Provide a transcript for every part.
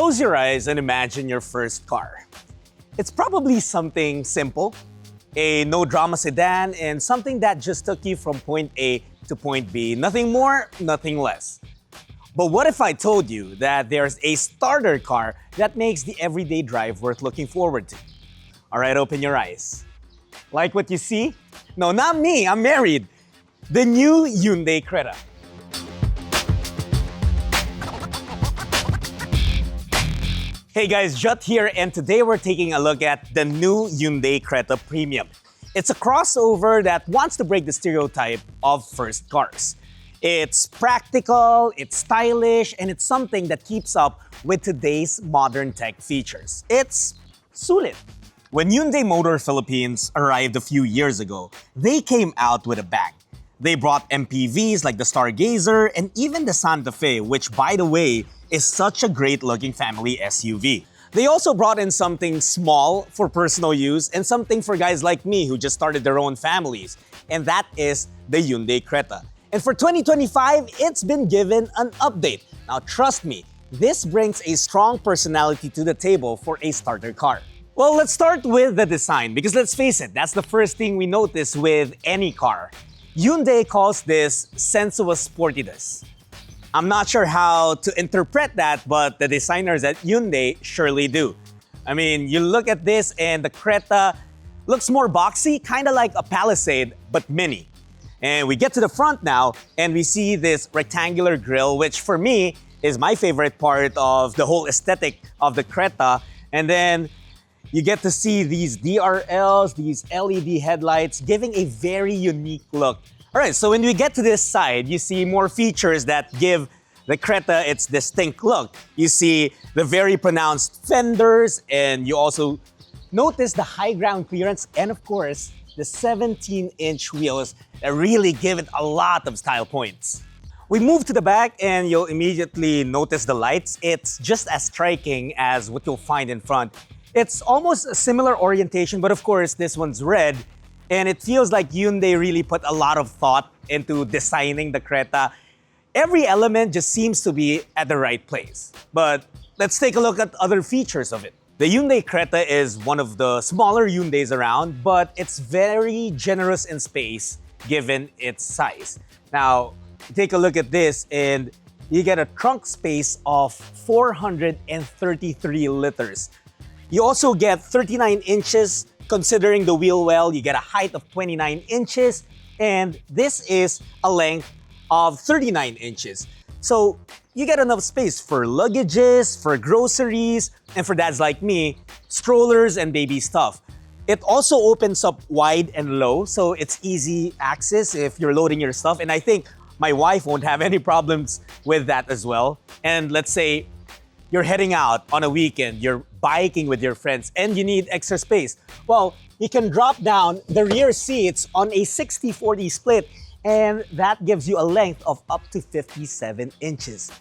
Close your eyes and imagine your first car. It's probably something simple, a no-drama sedan, and something that just took you from point A to point B. Nothing more, nothing less. But what if I told you that there's a starter car that makes the everyday drive worth looking forward to? All right, open your eyes. Like what you see? No, not me, I'm married. The new Hyundai Creta. Hey guys, Jutt here, and today we're taking a look at the new Hyundai Creta Premium. It's a crossover that wants to break the stereotype of first cars. It's practical, it's stylish, and it's something that keeps up with today's modern tech features. It's sulit. When Hyundai Motor Philippines arrived a few years ago, they came out with a bang. They brought MPVs like the Stargazer and even the Santa Fe, which, by the way, is such a great-looking family SUV. They also brought in something small for personal use and something for guys like me who just started their own families, and that is the Hyundai Creta. And for 2025, it's been given an update. Now trust me, this brings a strong personality to the table for a starter car. Well, let's start with the design, because let's face it, that's the first thing we notice with any car. Hyundai calls this sensuous sportiness. I'm not sure how to interpret that, but the designers at Hyundai surely do. I mean, you look at this and the Creta looks more boxy, kind of like a Palisade, but mini. And we get to the front now and we see this rectangular grille, which for me is my favorite part of the whole aesthetic of the Creta. And then you get to see these DRLs, these LED headlights, giving a very unique look. All right, so when we get to this side, you see more features that give the Creta its distinct look. You see the very pronounced fenders, and you also notice the high ground clearance, and of course, the 17-inch wheels that really give it a lot of style points. We move to the back and you'll immediately notice the lights. It's just as striking as what you'll find in front. It's almost a similar orientation, but of course, this one's red. And it feels like Hyundai really put a lot of thought into designing the Creta. Every element just seems to be at the right place. But let's take a look at other features of it. The Hyundai Creta is one of the smaller Hyundais around, but it's very generous in space given its size. Now, take a look at this and you get a trunk space of 433 liters. You also get 39 inches. Considering the wheel well, you get a height of 29 inches, and this is a length of 39 inches. So you get enough space for luggages, for groceries, and for dads like me, strollers and baby stuff. It also opens up wide and low, so it's easy access if you're loading your stuff, and I think my wife won't have any problems with that as well. And let's say you're heading out on a weekend, you're biking with your friends, and you need extra space. Well, you can drop down the rear seats on a 60-40 split, and that gives you a length of up to 57 inches.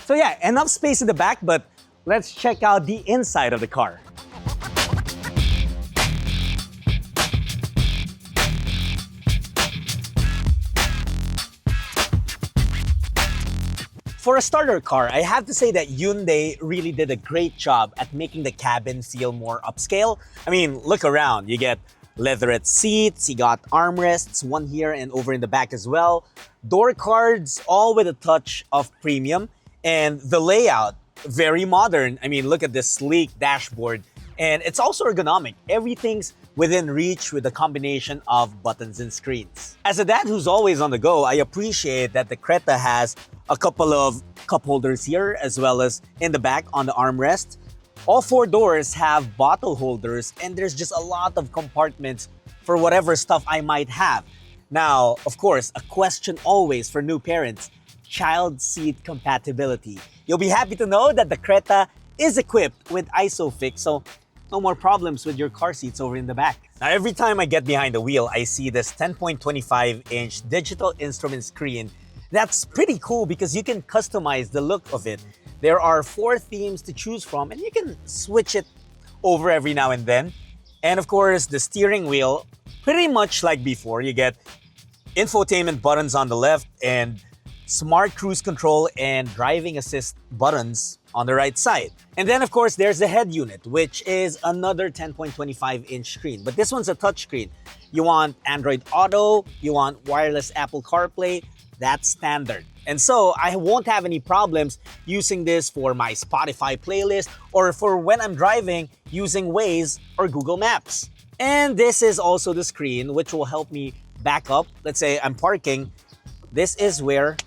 So yeah, enough space in the back, but let's check out the inside of the car. For a starter car, I have to say that Hyundai really did a great job at making the cabin feel more upscale. I mean, look around. You get leatherette seats, you got armrests, one here and over in the back as well. Door cards, all with a touch of premium. And the layout, very modern. I mean, look at this sleek dashboard. And it's also ergonomic. Everything's within reach with a combination of buttons and screens. As a dad who's always on the go, I appreciate that the Creta has a couple of cup holders here, as well as in the back on the armrest. All four doors have bottle holders, and there's just a lot of compartments for whatever stuff I might have. Now, of course, a question always for new parents: child seat compatibility. You'll be happy to know that the Creta is equipped with ISOFIX, so no more problems with your car seats over in the back. Now, every time I get behind the wheel, I see this 10.25-inch digital instrument screen. That's pretty cool because you can customize the look of it. There are 4 themes to choose from, and you can switch it over every now and then. And of course, the steering wheel, pretty much like before, you get infotainment buttons on the left and smart cruise control, and driving assist buttons on the right side. And then of course there's the head unit, which is another 10.25-inch screen. But this one's a touch screen. You want Android Auto, you want wireless Apple CarPlay, that's standard. And so I won't have any problems using this for my Spotify playlist or for when I'm driving using Waze or Google Maps. And this is also the screen which will help me back up. Let's say I'm parking. This is where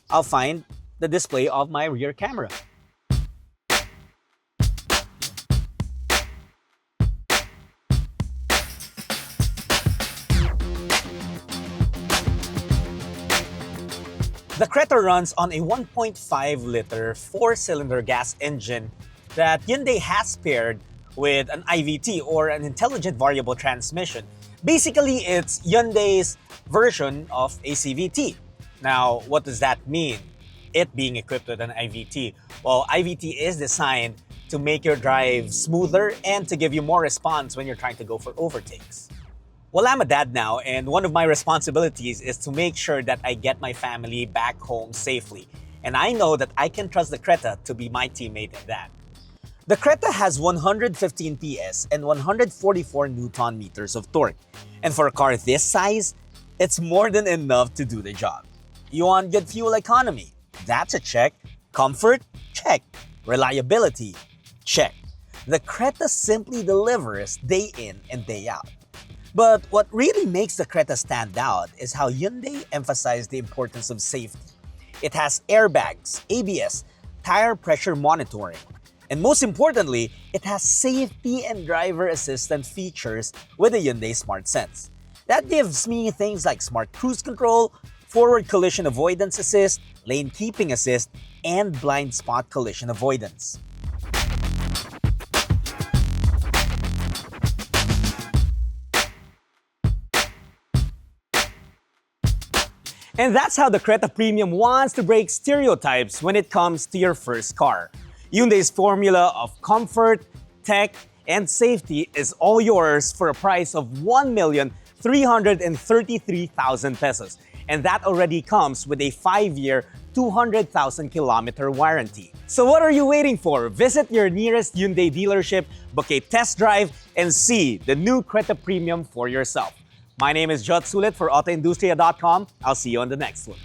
I'll find the display of my rear camera. The Creta runs on a 1.5-liter 4-cylinder gas engine that Hyundai has paired with an IVT or an intelligent variable transmission. Basically, it's Hyundai's version of a CVT. Now, what does that mean? It being equipped with an IVT. Well, IVT is designed to make your drive smoother and to give you more response when you're trying to go for overtakes. Well, I'm a dad now, and one of my responsibilities is to make sure that I get my family back home safely. And I know that I can trust the Creta to be my teammate in that. The Creta has 115 PS and 144 Newton meters of torque. And for a car this size, it's more than enough to do the job. You want good fuel economy? That's a check. Comfort? Check. Reliability? Check. The Creta simply delivers day in and day out. But what really makes the Creta stand out is how Hyundai emphasized the importance of safety. It has airbags, ABS, tire pressure monitoring, and most importantly, it has safety and driver assistant features with the Hyundai Smart Sense. That gives me things like smart cruise control, forward collision avoidance assist, lane keeping assist, and blind spot collision avoidance. And that's how the Creta Premium wants to break stereotypes when it comes to your first car. Hyundai's formula of comfort, tech, and safety is all yours for a price of 1,333,000 pesos. And that already comes with a 5-year, 200,000-kilometer warranty. So what are you waiting for? Visit your nearest Hyundai dealership, book a test drive, and see the new Creta Premium for yourself. My name is Jutt for AutoIndustriya.com. I'll see you on the next one.